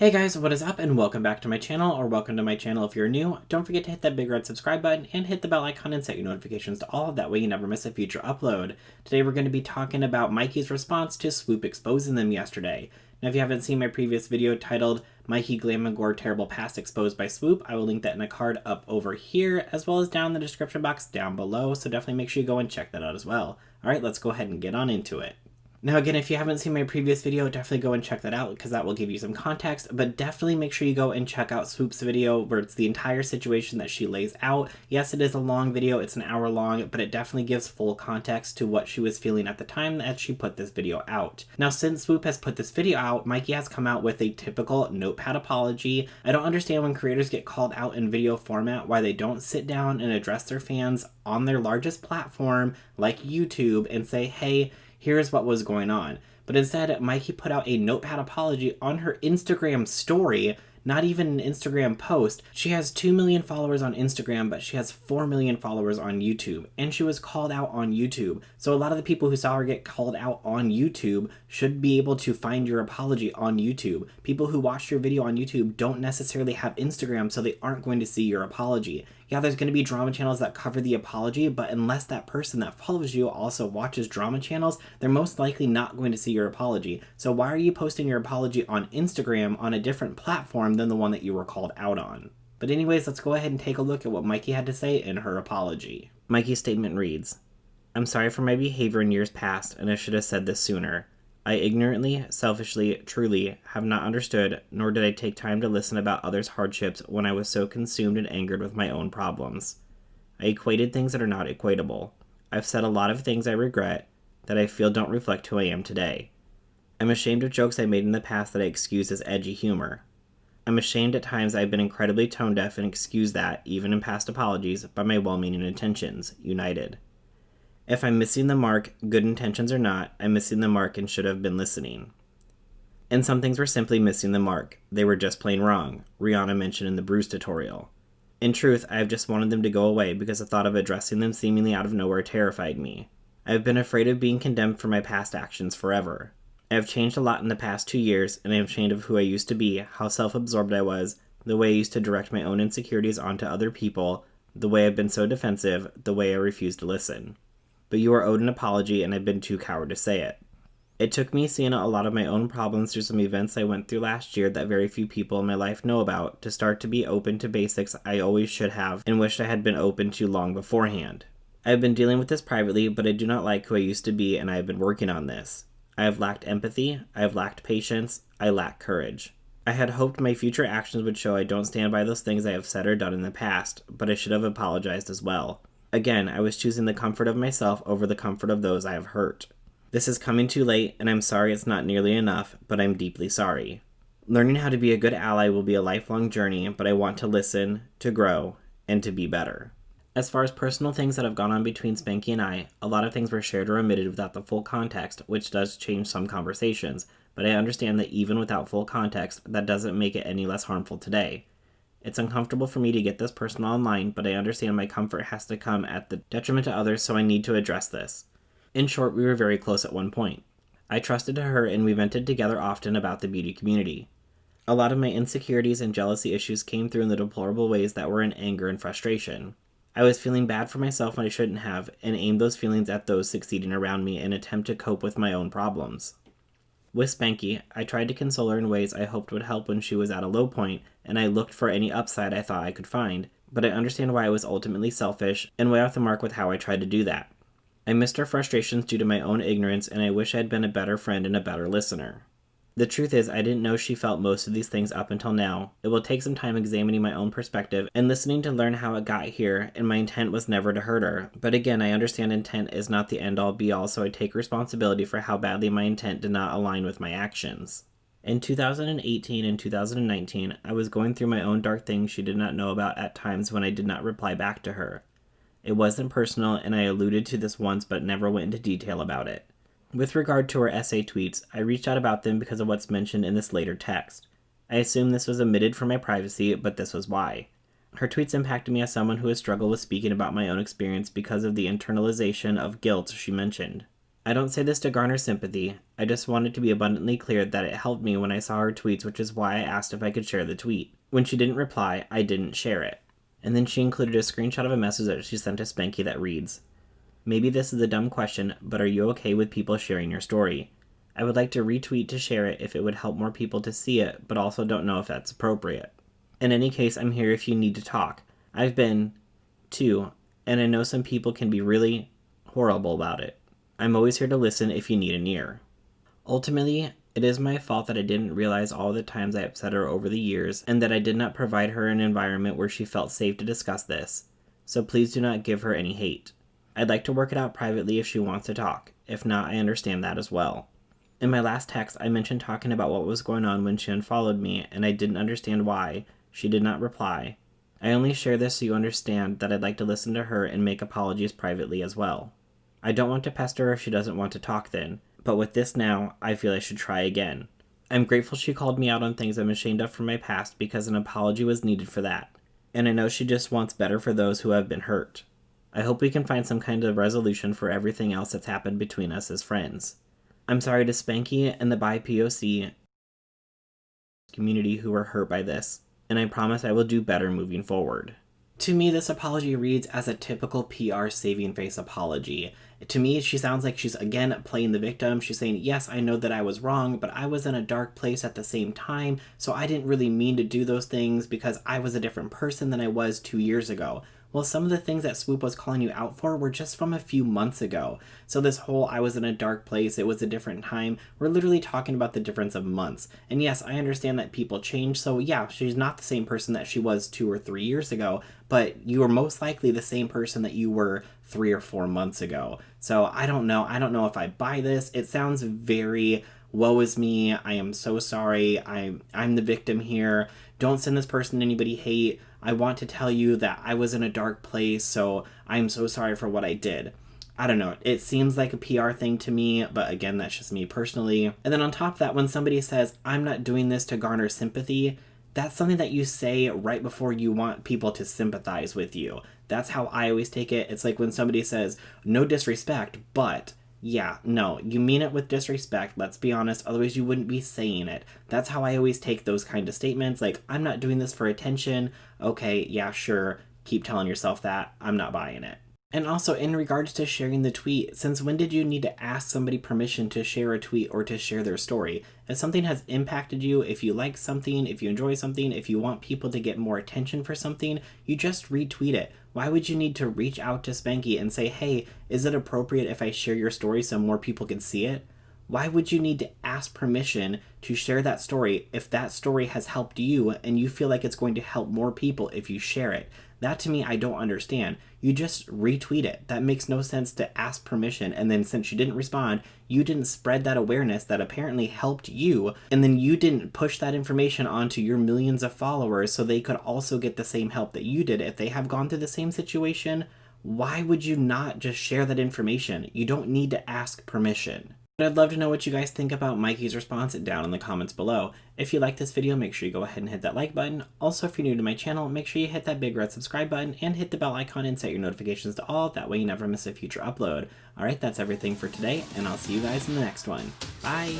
Hey guys, what is up and welcome back to my channel, or welcome to my channel if you're new. Don't forget to hit that big red subscribe button and hit the bell icon and set your notifications to all, that way you never miss a future upload. Today we're going to be talking about Mykie's response to Swoop exposing them yesterday. Now if you haven't seen my previous video titled Mykie, Glam&Gore Terrible Past Exposed by Swoop, I will link that in a card up over here as well as down in the description box down below, so definitely make sure you go and check that out as well. Alright, let's go ahead and get on into it. Now again, if you haven't seen my previous video, definitely go and check that out because that will give you some context, but definitely make sure you go and check out Swoop's video where it's the entire situation that she lays out. Yes, it is a long video, it's an hour long, but it definitely gives full context to what she was feeling at the time that she put this video out. Now since Swoop has put this video out, Mykie has come out with a typical notepad apology. I don't understand when creators get called out in video format why they don't sit down and address their fans on their largest platform like YouTube and say, hey, here's what was going on. But instead, Mykie put out a notepad apology on her Instagram story, not even an Instagram post. She has 2 million followers on Instagram, but she has 4 million followers on YouTube, and she was called out on YouTube. So a lot of the people who saw her get called out on YouTube should be able to find your apology on YouTube. People who watched your video on YouTube don't necessarily have Instagram, so they aren't going to see your apology. Yeah, there's going to be drama channels that cover the apology, but unless that person that follows you also watches drama channels, they're most likely not going to see your apology. So why are you posting your apology on Instagram on a different platform than the one that you were called out on? But anyways, let's go ahead and take a look at what Mykie had to say in her apology. Mykie's statement reads, "I'm sorry for my behavior in years past, and I should have said this sooner. I ignorantly, selfishly, truly have not understood, nor did I take time to listen about others' hardships when I was so consumed and angered with my own problems. I equated things that are not equatable. I've said a lot of things I regret that I feel don't reflect who I am today. I'm ashamed of jokes I made in the past that I excuse as edgy humor. I'm ashamed at times I've been incredibly tone deaf and excuse that, even in past apologies, by my well-meaning intentions. United. If I'm missing the mark, good intentions or not, I'm missing the mark and should have been listening. And some things were simply missing the mark. They were just plain wrong," Rihanna mentioned in the Bruce tutorial. "In truth, I have just wanted them to go away because the thought of addressing them seemingly out of nowhere terrified me. I have been afraid of being condemned for my past actions forever. I have changed a lot in the past 2 years, and I am ashamed of who I used to be, how self-absorbed I was, the way I used to direct my own insecurities onto other people, the way I've been so defensive, the way I refused to listen. But you are owed an apology, and I've been too coward to say it. It took me seeing a lot of my own problems through some events I went through last year that very few people in my life know about to start to be open to basics I always should have and wished I had been open to long beforehand. I have been dealing with this privately, but I do not like who I used to be, and I have been working on this. I have lacked empathy, I have lacked patience, I lack courage. I had hoped my future actions would show I don't stand by those things I have said or done in the past, but I should have apologized as well. Again, I was choosing the comfort of myself over the comfort of those I have hurt. This is coming too late, and I'm sorry it's not nearly enough, but I'm deeply sorry. Learning how to be a good ally will be a lifelong journey, but I want to listen, to grow, and to be better." As far as personal things that have gone on between Spanky and I, a lot of things were shared or omitted without the full context, which does change some conversations, but I understand that even without full context, that doesn't make it any less harmful today. It's uncomfortable for me to get this personal online, but I understand my comfort has to come at the detriment to others, so I need to address this. In short, we were very close at one point. I trusted her and we vented together often about the beauty community. A lot of my insecurities and jealousy issues came through in the deplorable ways that were in anger and frustration. I was feeling bad for myself when I shouldn't have, and aimed those feelings at those succeeding around me in an attempt to cope with my own problems. With Spanky, I tried to console her in ways I hoped would help when she was at a low point, and I looked for any upside I thought I could find, but I understand why I was ultimately selfish and way off the mark with how I tried to do that. I missed her frustrations due to my own ignorance, and I wish I had been a better friend and a better listener. The truth is, I didn't know she felt most of these things up until now. It will take some time examining my own perspective and listening to learn how it got here, and my intent was never to hurt her. But again, I understand intent is not the end-all be-all, so I take responsibility for how badly my intent did not align with my actions. In 2018 and 2019, I was going through my own dark things she did not know about at times when I did not reply back to her. It wasn't personal, and I alluded to this once but never went into detail about it. With regard to her essay tweets, I reached out about them because of what's mentioned in this later text. I assume this was omitted for my privacy, but this was why. Her tweets impacted me as someone who has struggled with speaking about my own experience because of the internalization of guilt she mentioned. I don't say this to garner sympathy. I just wanted to be abundantly clear that it helped me when I saw her tweets, which is why I asked if I could share the tweet. When she didn't reply, I didn't share it. And then she included a screenshot of a message that she sent to Spanky that reads, "Maybe this is a dumb question, but are you okay with people sharing your story? I would like to retweet to share it if it would help more people to see it, but also don't know if that's appropriate. In any case, I'm here if you need to talk. I've been, too, and I know some people can be really horrible about it. I'm always here to listen if you need an ear." Ultimately, it is my fault that I didn't realize all the times I upset her over the years, and that I did not provide her an environment where she felt safe to discuss this. So please do not give her any hate. I'd like to work it out privately if she wants to talk. If not, I understand that as well. In my last text, I mentioned talking about what was going on when she unfollowed me, and I didn't understand why. She did not reply. I only share this so you understand that I'd like to listen to her and make apologies privately as well. I don't want to pester her if she doesn't want to talk then, but with this now, I feel I should try again. I'm grateful she called me out on things I'm ashamed of from my past because an apology was needed for that. And I know she just wants better for those who have been hurt. I hope we can find some kind of resolution for everything else that's happened between us as friends. I'm sorry to Spanky and the BIPOC community who were hurt by this, and I promise I will do better moving forward. To me, this apology reads as a typical PR saving face apology. To me, she sounds like she's, again, playing the victim. She's saying, yes, I know that I was wrong, but I was in a dark place at the same time, so I didn't really mean to do those things because I was a different person than I was 2 years ago. Well, some of the things that Swoop was calling you out for were just from a few months ago. So this whole I was in a dark place, it was a different time, we're literally talking about the difference of months. And yes, I understand that people change, so yeah, she's not the same person that she was 2 or 3 years ago, but you are most likely the same person that you were 3 or 4 months ago. So I don't know if I buy this. It sounds very, woe is me, I am so sorry, I'm the victim here, don't send this person anybody hate, I want to tell you that I was in a dark place, so I'm so sorry for what I did. I don't know, it seems like a PR thing to me, but again, that's just me personally. And then on top of that, when somebody says, I'm not doing this to garner sympathy, that's something that you say right before you want people to sympathize with you. That's how I always take it. It's like when somebody says, no disrespect, but yeah, no, you mean it with disrespect, let's be honest, otherwise you wouldn't be saying it. That's how I always take those kind of statements, like, I'm not doing this for attention, okay, yeah, sure, keep telling yourself that, I'm not buying it. And also, in regards to sharing the tweet, since when did you need to ask somebody permission to share a tweet or to share their story? If something has impacted you, if you like something, if you enjoy something, if you want people to get more attention for something, you just retweet it. Why would you need to reach out to Spanky and say, hey, is it appropriate if I share your story so more people can see it? Why would you need to ask permission to share that story if that story has helped you and you feel like it's going to help more people if you share it? That to me, I don't understand. You just retweet it. That makes no sense to ask permission, and then since you didn't respond, you didn't spread that awareness that apparently helped you, and then you didn't push that information onto your millions of followers so they could also get the same help that you did if they have gone through the same situation. Why would you not just share that information? You don't need to ask permission. But I'd love to know what you guys think about Mykie's response down in the comments below. If you like this video, make sure you go ahead and hit that like button. Also, if you're new to my channel, make sure you hit that big red subscribe button and hit the bell icon and set your notifications to all. That way you never miss a future upload. Alright, that's everything for today, and I'll see you guys in the next one. Bye!